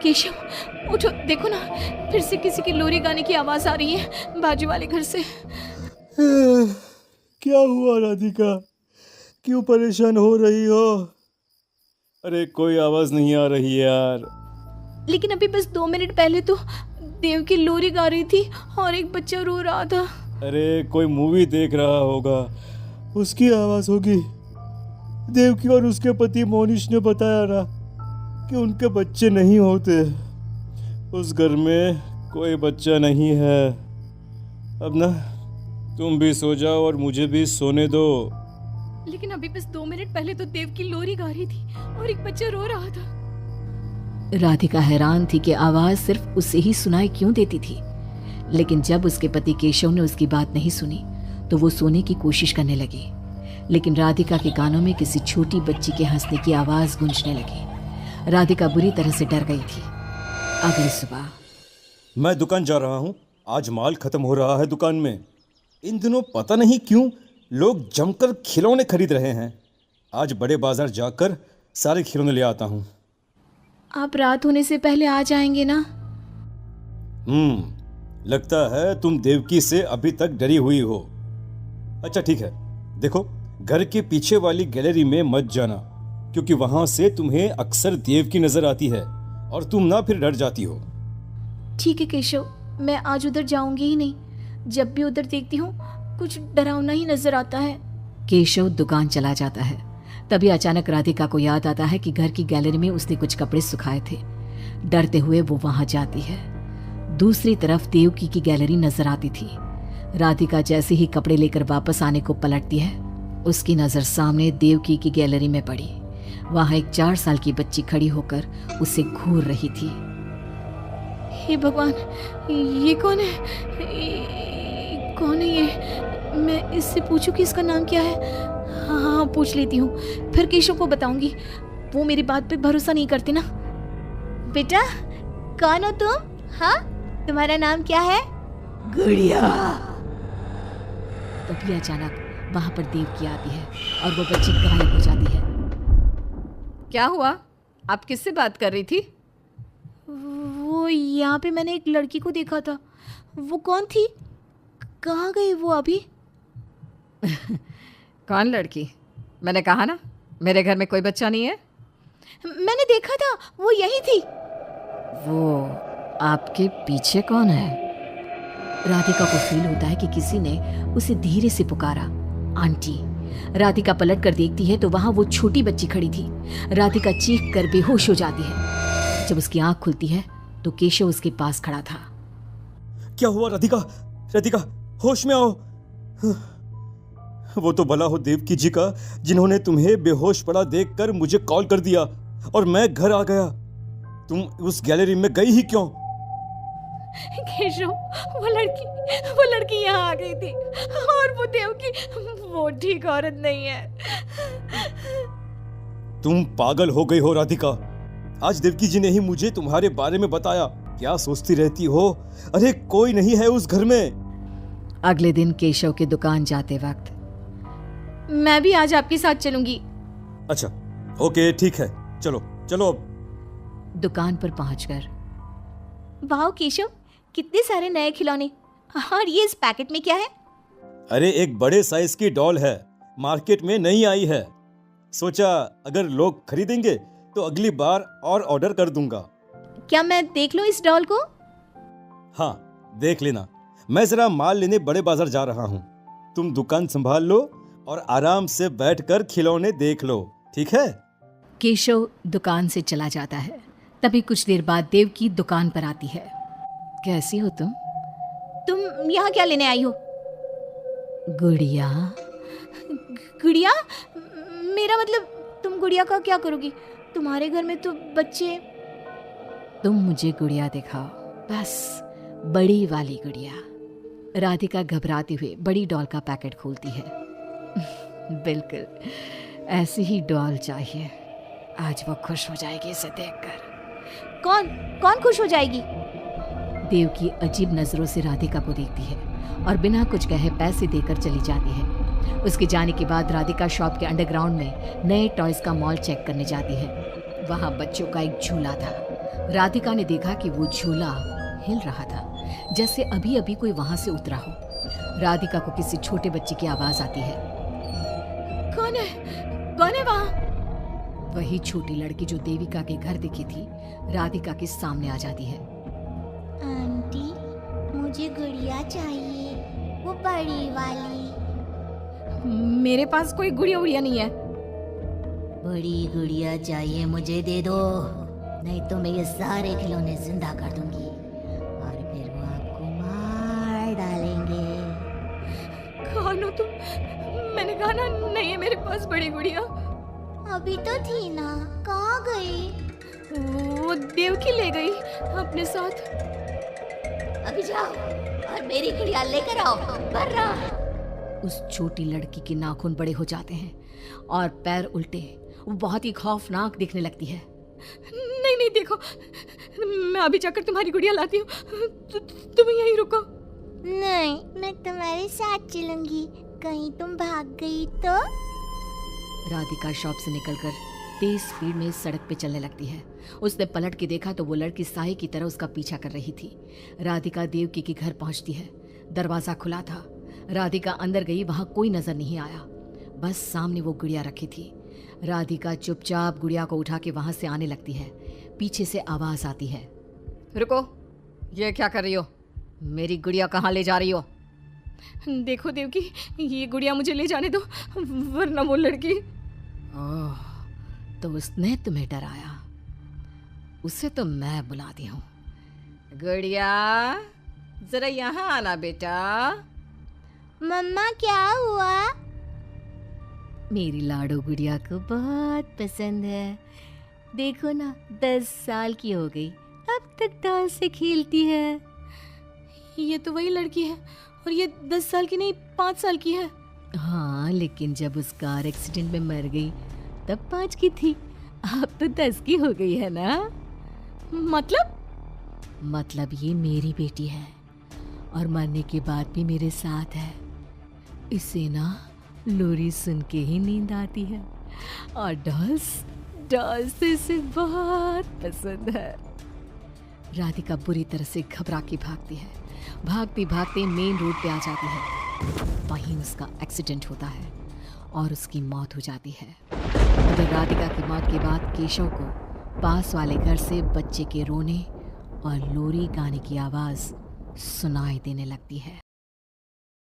केशव उठो, देखो ना, फिर से किसी की लोरी गाने की आवाज आ रही है बाजू वाले घर से। क्या हुआ राधिका, क्यों परेशान हो रही हो? अरे कोई आवाज नहीं आ रही यार। लेकिन अभी बस 2 मिनट पहले तो देव की लोरी गा रही थी और एक बच्चा रो रहा था। अरे कोई मूवी देख रहा होगा, उसकी आवाज होगी। देव की और उसके पति मोनिश ने बताया ना कि उनके बच्चे नहीं होते। उस घर में कोई बच्चा नहीं है। अब ना तुम भी सो जाओ और मुझे भी सोने दो। लेकिन अभी बस 2 मिनट पहले तो देव की लोरी गा रही थी और एक बच्चा रो रहा था। राधिका हैरान थी कि आवाज सिर्फ उसे ही सुनाई क्यों देती थी। लेकिन जब उसके पति केशव ने उसकी बात नहीं सुनी तो वो सोने की कोशिश करने लगी। लेकिन राधिका के कानों में किसी छोटी बच्ची के हंसने की आवाज गूंजने लगी। राधिका बुरी तरह से डर गई थी। अगली सुबह मैं दुकान जा रहा हूँ, आज माल खत्म हो रहा है दुकान में। इन दिनों पता नहीं क्यों लोग जमकर खिलौने खरीद रहे हैं। आज बड़े बाजार जाकर सारे खिलौने ले आता हूँ। आप रात होने से पहले आ जाएंगे ना? लगता है तुम देवकी से अभी तक डरी हुई हो। अच्छा ठीक है, देखो घर के पीछे वाली गैलरी में मत जाना, क्योंकि वहां से तुम्हें अक्सर देवकी नजर आती है और तुम ना फिर डर जाती हो। ठीक है केशव, मैं आज उधर जाऊंगी ही नहीं। जब भी उधर देखती हूँ कुछ डरावना ही नजर आता है। केशव दुकान चला जाता है। तभी अचानक राधिका को याद आता है कि घर की गैलरी में उसने कुछ कपड़े सुखाए थे। डरते हुए वो वहां जाती है। दूसरी तरफ देवकी की गैलरी नजर आती थी। राधिका जैसे ही कपड़े लेकर वापस आने को पलटती है, उसकी नजर सामने देवकी की गैलरी में पड़ी। वहां एक 4 साल की बच्ची खड़ी होकर उसे घूर रही थी। हे भगवान, ये कौन है? कौन है ये? मैं इससे पूछूं कि इसका नाम क्या है? हाँ, पूछ लेती हूँ, फिर केशव को बताऊंगी। वो मेरी बात पे भरोसा नहीं करते ना। बेटा, कौन हो तुम? हाँ, तुम्हारा नाम क्या है? गुड़िया। तभी अचानक वहां पर देवकी आती है और वो बच्ची गायब हो जाती है। क्या हुआ? आप किससे बात कर रही थी? वो यहाँ पे मैंने एक लड़की को देखा था। वो कौन थी? कहाँ गई वो अभी? कौन लड़की? मैंने कहा ना मेरे घर में कोई बच्चा नहीं है। मैंने देखा था, वो यही थी। वो आपके पीछे कौन है? राधिका को फील होता है कि किसी ने उसे धीरे से पुकारा, आंटी। राधिका पलट कर देखती है तो वहां वो छोटी बच्ची खड़ी थी। राधिका चीख कर बेहोश हो जाती है। जब उसकी आंख खुलती है तो केशव उसके पास खड़ा था। क्या हुआ राधिका? राधिका, होश में आओ। वो तो भला हो देवकी जी का, जिन्होंने तुम्हें बेहोश पड़ा देखकर मुझे कॉल कर दिया और मैं घर आ गया। तुम उस गैलरी में गई ही क्यों? केशव, वो लड़की यहाँ आ गई थी और वो देवकी, वो ठीक औरत नहीं है। तुम पागल हो गई हो राधिका। आज देवकी जी ने ही मुझे तुम्हारे बारे में बताया। क्या सोचती रहती हो? अरे कोई नहीं है उस घर में। अगले दिन केशव के दुकान जाते वक्त, मैं भी आज आपके साथ चलूंगी। अच्छा ओके ठीक है, चलो चलो अब। दुकान पर पहुंचकर, वाह केशव, कितने सारे नए खिलौने। और ये इस पैकेट में क्या है? अरे एक बड़े साइज की डॉल है, मार्केट में नहीं आई है। सोचा अगर लोग खरीदेंगे तो अगली बार और ऑर्डर कर दूंगा। क्या मैं देख लूं इस डॉल को? हाँ देख लेना, मैं जरा माल लेने बड़े बाजार जा रहा हूँ। तुम दुकान संभाल लो और आराम से बैठकर खिलौने देख लो, ठीक है? केशव दुकान से चला जाता है। तभी कुछ देर बाद देवकी दुकान पर आती है। कैसी हो तुम? तुम यहाँ क्या लेने आई हो? गुड़िया? गुड़िया? मेरा मतलब, तुम गुड़िया का क्या करोगी? तुम्हारे घर में तो बच्चे। तुम मुझे गुड़िया दिखाओ, बस बड़ी वाली गुड़िया। राधिका घबराती हुई बड़ी डॉल का पैकेट खोलती है। बिल्कुल ऐसी ही डॉल चाहिए। आज वो खुश हो जाएगी इसे देखकर। कौन खुश हो जाएगी? देवकी अजीब नजरों से राधिका को देखती है और बिना कुछ कहे पैसे देकर चली जाती है। उसके जाने के बाद राधिका शॉप के अंडरग्राउंड में नए टॉयज का मॉल चेक करने जाती है। वहां बच्चों का एक झूला था। राधिका ने देखा कि वो झूला हिल रहा था, जैसे अभी अभी कोई वहां से उतरा हो। राधिका को किसी छोटे बच्चे की आवाज आती है। कौन है वहां? वही छोटी लड़की जो देविका के घर दिखी थी, राधिका के सामने आ जाती है। आंटी, मुझे गुड़िया चाहिए, वो बड़ी वाली। मेरे पास कोई गुड़िया उड़िया नहीं है। बड़ी गुड़िया चाहिए, मुझे दे दो, नहीं तो मैं ये सारे खिलौने जिंदा कर दूंगी और फिर वो आपको मार डालेंगे। कौन हो तुम? मैंने कहा ना, नहीं है मेरे पास बड़ी गुड़िया। अभी तो थी ना, कहाँ गई? वो देवकी ले गई अपने साथ। अभी जाओ और मेरी गुड़िया लेकर आओ, बर्रा। उस छोटी लड़की के नाखून बड़े हो जाते हैं और पैर उल्टे, वो बहुत ही खौफनाक दिखने लगती है। नहीं देखो, मैं अभी जाकर तुम्हारी गुड़िया लाती हूँ, तुम यहीं रुको। नहीं, मैं तुम्हारे साथ चलूंगी, कहीं तुम भाग गई तो। राधिका शॉप से निकलकर तेज स्पीड में सड़क पे चलने लगती है। उसने पलट के देखा तो वो लड़की साए की तरह उसका पीछा कर रही थी। राधिका देवकी के घर पहुंचती है। दरवाजा खुला था। राधिका अंदर गई, वहां कोई नजर नहीं आया, बस सामने वो गुड़िया रखी थी। राधिका चुपचाप गुड़िया को उठा के वहां से आने लगती है। पीछे से आवाज आती है, रुको, ये क्या कर रही हो? मेरी गुड़िया कहाँ ले जा रही हो? देखो देवकी, ये गुड़िया मुझे ले जाने दो, वरना वो लड़की। ओह, तो उसने तुम्हें डराया? उसे तो मैं बुलाती हूँ। गुड़िया, जरा यहाँ आना बेटा। मम्मा, क्या हुआ? मेरी लाडो गुड़िया को बहुत पसंद है। देखो ना, 10 साल की हो गई, अब तक डॉल से खेलती है। ये तो वही लड़की है, और ये 10 साल की नहीं, 5 साल की है। हाँ, लेकिन जब उस कार एक्सीडेंट में मर गई तब 5 की थी, अब तो 10 की हो गई है ना। मतलब ये मेरी बेटी है और मरने के बाद भी मेरे साथ है। इसे ना लोरी सुन के ही नींद आती है, और डॉल्स इसे बहुत पसंद है। राधिका बुरी तरह से घबरा के भागती है। भागते भागते मेन रोड पे आ जाती है। वहीं उसका एक्सीडेंट होता है और उसकी मौत हो जाती है। उधर राधिका की मौत के बाद केशव को पास वाले घर से बच्चे के रोने और लोरी गाने की आवाज सुनाई देने लगती है।